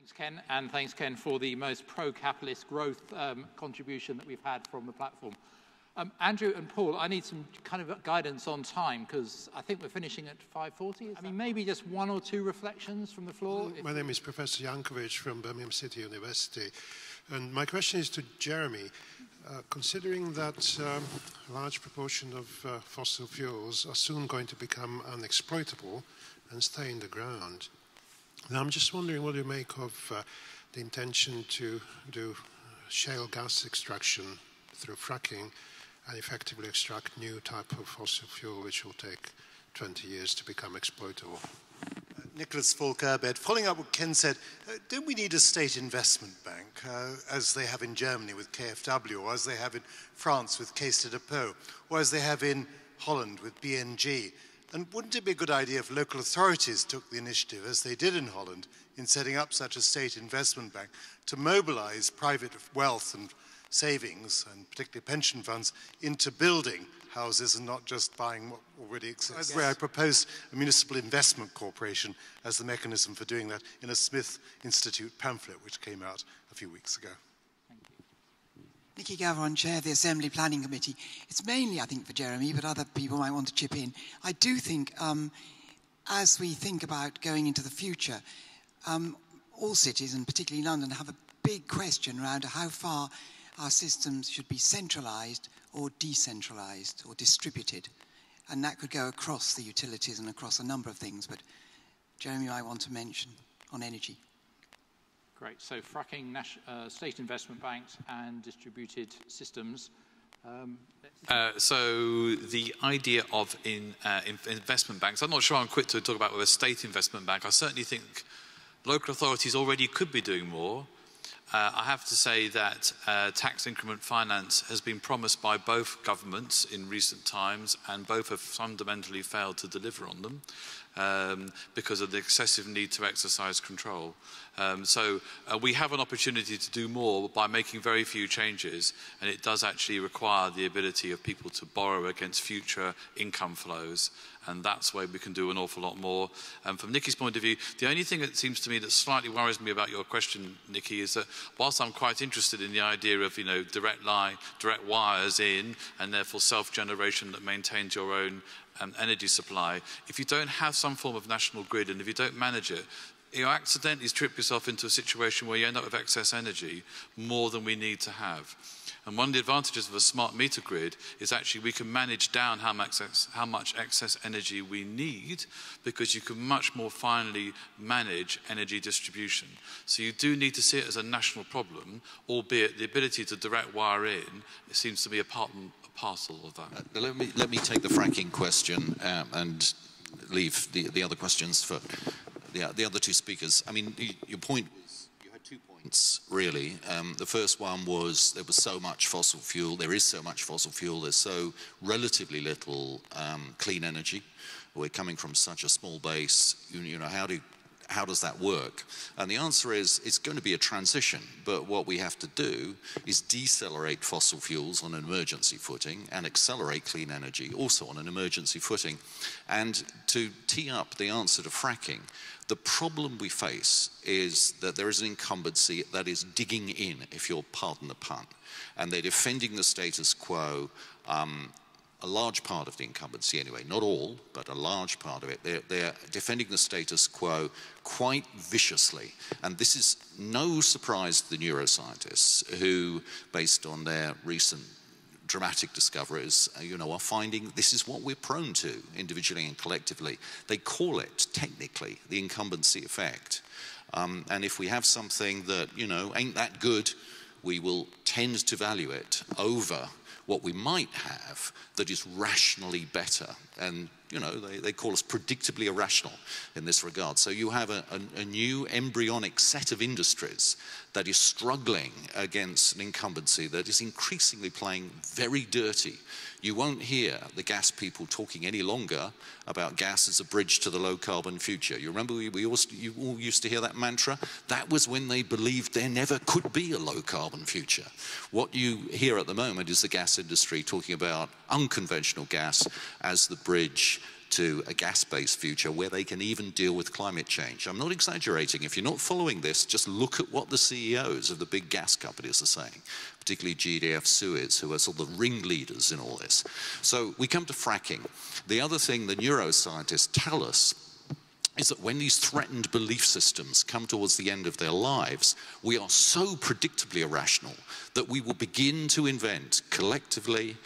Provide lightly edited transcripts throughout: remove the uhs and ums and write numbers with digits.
Thanks, Ken, and thanks, Ken, for the most pro-capitalist growth contribution that we've had from the platform. Andrew and Paul, I need some kind of guidance on time, because I think we're finishing at 5:40. I mean, maybe just one or two reflections from the floor. My name is Professor Jankovic from Birmingham City University, and my question is to Jeremy. Considering that a large proportion of fossil fuels are soon going to become unexploitable and stay in the ground, now I'm just wondering what you make of the intention to do shale gas extraction through fracking and effectively extract new type of fossil fuel which will take 20 years to become exploitable. Nicholas Falk-Urbed, following up what Ken said, don't we need a state investment bank, as they have in Germany with KfW, or as they have in France with Caisse de dépôt, or as they have in Holland with BNG? And wouldn't it be a good idea if local authorities took the initiative, as they did in Holland, in setting up such a state investment bank to mobilize private wealth and savings, and particularly pension funds, into building houses and not just buying what already exists? Where I proposed a municipal investment corporation as the mechanism for doing that in a Smith Institute pamphlet which came out a few weeks ago. Nicky Gavron, Chair of the Assembly Planning Committee. It's mainly, I think, for Jeremy, but other people might want to chip in. I do think, as we think about going into the future, all cities, and particularly London, have a big question around how far our systems should be centralised or decentralised or distributed. And that could go across the utilities and across a number of things, but Jeremy might want to mention on energy. Great. So fracking, state investment banks and distributed systems. So the idea of investment banks, I'm not sure I'm quick to talk about with a state investment bank. I certainly think local authorities already could be doing more. I have to say that tax increment finance has been promised by both governments in recent times, and both have fundamentally failed to deliver on them because of the excessive need to exercise control. So we have an opportunity to do more by making very few changes, and it does actually require the ability of people to borrow against future income flows, and that's where we can do an awful lot more. And from Nicky's point of view, the only thing that seems to me that slightly worries me about your question, Nicky, is that whilst I'm quite interested in the idea of, you know, direct wires in, and therefore self-generation that maintains your own energy supply, if you don't have some form of national grid and if you don't manage it, you accidentally strip yourself into a situation where you end up with excess energy, more than we need to have. And one of the advantages of a smart meter grid is actually we can manage down how much excess energy we need, because you can much more finely manage energy distribution. So you do need to see it as a national problem, albeit the ability to direct wire in, it seems to be a part and parcel of that. Let me take the fracking question and leave the other questions for the other two speakers. I mean, your point was, you had 2 points, really. The first one was there was so much fossil fuel, there is so much fossil fuel, there's so relatively little clean energy. We're coming from such a small base, you know, how does that work? And the answer is, it's going to be a transition, but what we have to do is decelerate fossil fuels on an emergency footing and accelerate clean energy also on an emergency footing. And to tee up the answer to fracking, the problem we face is that there is an incumbency that is digging in, if you'll pardon the pun, and they're defending the status quo. A large part of the incumbency anyway, not all, but a large part of it, they're defending the status quo quite viciously. And this is no surprise to the neuroscientists who, based on their recent dramatic discoveries, you know, are finding this is what we're prone to individually and collectively. They call it, technically, the incumbency effect. And if we have something that, you know, ain't that good, we will tend to value it over what we might have that is rationally better. And, you know, they call us predictably irrational in this regard. So you have a new embryonic set of industries that is struggling against an incumbency that is increasingly playing very dirty. You won't hear the gas people talking any longer about gas as a bridge to the low-carbon future. You remember you all used to hear that mantra? That was when they believed there never could be a low-carbon future. What you hear at the moment is the gas industry talking about unconventional gas as the bridge to a gas-based future where they can even deal with climate change. I'm not exaggerating. If you're not following this, just look at what the CEOs of the big gas companies are saying, particularly GDF Suez, who are sort of the ringleaders in all this. So we come to fracking. The other thing the neuroscientists tell us is that when these threatened belief systems come towards the end of their lives, we are so predictably irrational that we will begin to invent collectively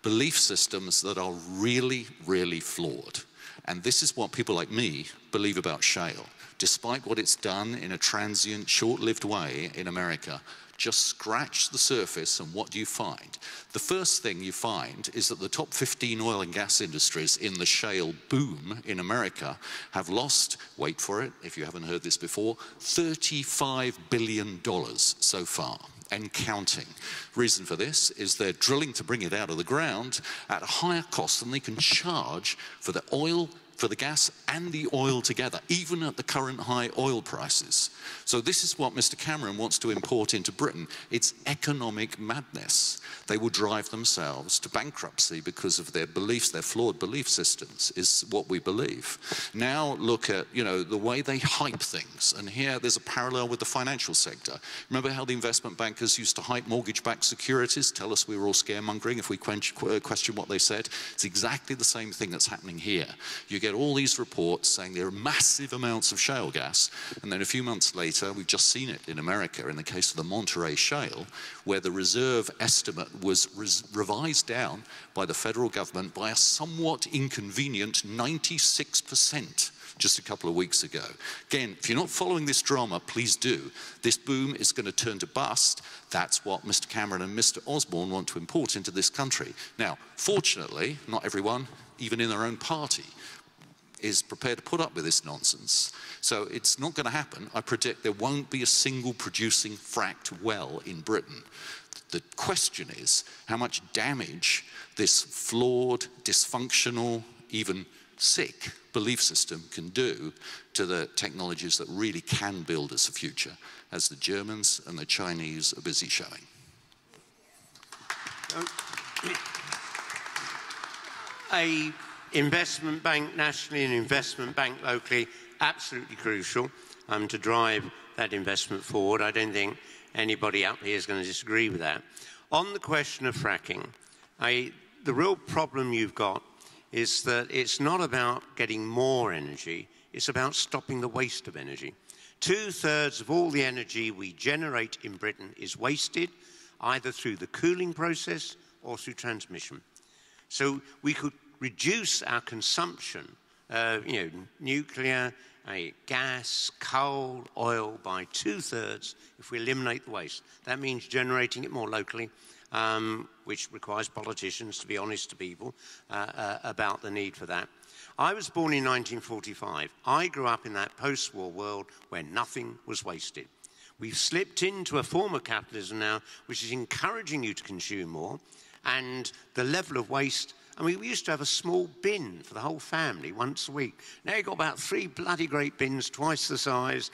belief systems that are really, really flawed. And this is what people like me believe about shale. Despite what it's done in a transient, short-lived way in America, just scratch the surface and what do you find? The first thing you find is that the top 15 oil and gas industries in the shale boom in America have lost, wait for it if you haven't heard this before, $35 billion so far and counting. Reason for this is they're drilling to bring it out of the ground at a higher cost than they can charge for the oil, for the gas and the oil together, even at the current high oil prices. So this is what Mr. Cameron wants to import into Britain. It's economic madness. They will drive themselves to bankruptcy because of their beliefs, their flawed belief systems, is what we believe. Now look at, you know, the way they hype things. And here there's a parallel with the financial sector. Remember how the investment bankers used to hype mortgage-backed securities, tell us we were all scaremongering if we question what they said? It's exactly the same thing that's happening here. You get all these reports saying there are massive amounts of shale gas, and then a few months later, we've just seen it in America in the case of the Monterey Shale, where the reserve estimate was revised down by the federal government by a somewhat inconvenient 96% just a couple of weeks ago. Again, if you're not following this drama, please do. This boom is going to turn to bust. That's what Mr. Cameron and Mr. Osborne want to import into this country. Now, fortunately, not everyone, even in their own party, is prepared to put up with this nonsense. So it's not going to happen. I predict there won't be a single producing fracked well in Britain. The question is how much damage this flawed, dysfunctional, even sick belief system can do to the technologies that really can build us a future, as the Germans and the Chinese are busy showing. A investment bank nationally and investment bank locally, absolutely crucial to drive that investment forward. I don't think anybody up here is going to disagree with that. On the question of fracking, the real problem you've got is that it's not about getting more energy, it's about stopping the waste of energy. 2/3 of all the energy we generate in Britain is wasted, either through the cooling process or through transmission. So we could reduce our consumption, nuclear, gas, coal, oil by 2/3 if we eliminate the waste. That means generating it more locally, which requires politicians to be honest to people about the need for that. I was born in 1945. I grew up in that post-war world where nothing was wasted. We've slipped into a form of capitalism now which is encouraging you to consume more, and the level of waste. I mean, we used to have a small bin for the whole family once a week. Now you've got about 3 bloody great bins, twice the size.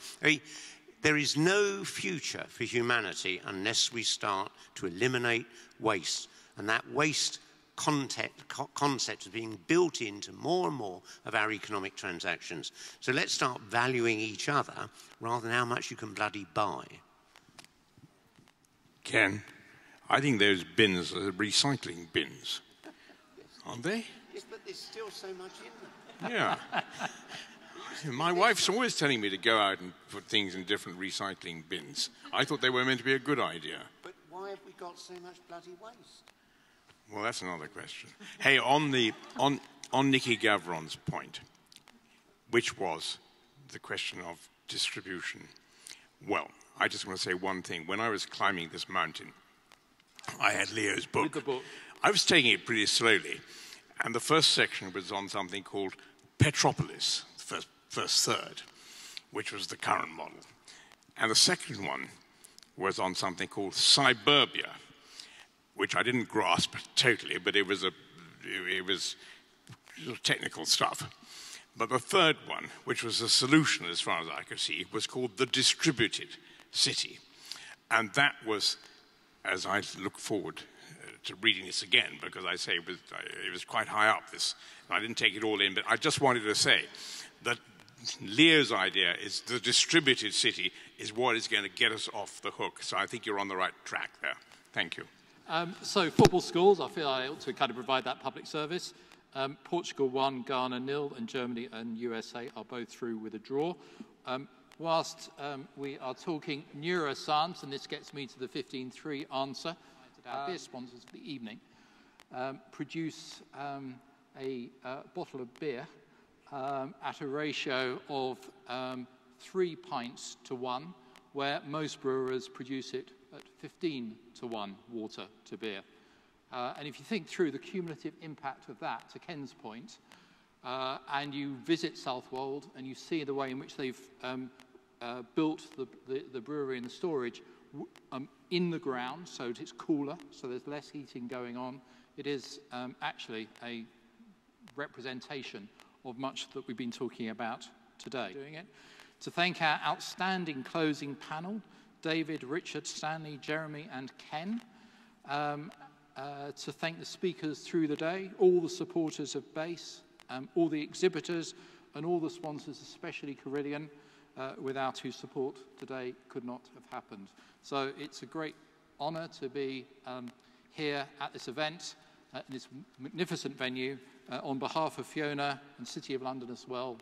There is no future for humanity unless we start to eliminate waste. And that waste concept is being built into more and more of our economic transactions. So let's start valuing each other rather than how much you can bloody buy. Ken, I think those bins are recycling bins. Aren't they? Yes, but there's still so much in them. Yeah. My wife's always telling me to go out and put things in different recycling bins. I thought they were meant to be a good idea. But why have we got so much bloody waste? Well, that's another question. Hey, on Nicky Gavron's point, which was the question of distribution. Well, I just want to say one thing. When I was climbing this mountain, I had Leo's book. With the book. I was taking it pretty slowly, and the first section was on something called Petropolis, the first third, which was the current model. And the second one was on something called Cyberbia, which I didn't grasp totally, but it was technical stuff. But the third one, which was a solution as far as I could see, was called the distributed city. And that was, as I look forward to reading this again, because I say it was quite high up, this. I didn't take it all in, but I just wanted to say that Leo's idea is the distributed city is what is going to get us off the hook. So I think you're on the right track there. Thank you. So football scores, I feel I ought to kind of provide that public service. Portugal 1, Ghana 0, and Germany and USA are both through with a draw. Whilst we are talking neuroscience, and this gets me to the 15-3 answer, our beer sponsors for the evening produce a bottle of beer at a ratio of 3 pints to 1, where most brewers produce it at 15 to 1 water to beer. And if you think through the cumulative impact of that, to Ken's point, and you visit Southwold and you see the way in which they've built the brewery and the storage in the ground, so it's cooler, so there's less heating going on, it is actually a representation of much that we've been talking about today. Doing it. To thank our outstanding closing panel, David, Richard, Stanley, Jeremy and Ken. To thank the speakers through the day, all the supporters of BASE, all the exhibitors and all the sponsors, especially Carillion, without whose support today could not have happened. So it's a great honour to be here at this event, in this magnificent venue, on behalf of Fiona and City of London as well,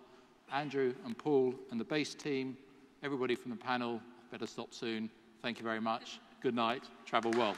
Andrew and Paul and the BASE team, everybody from the panel, better stop soon. Thank you very much. Good night. Travel well.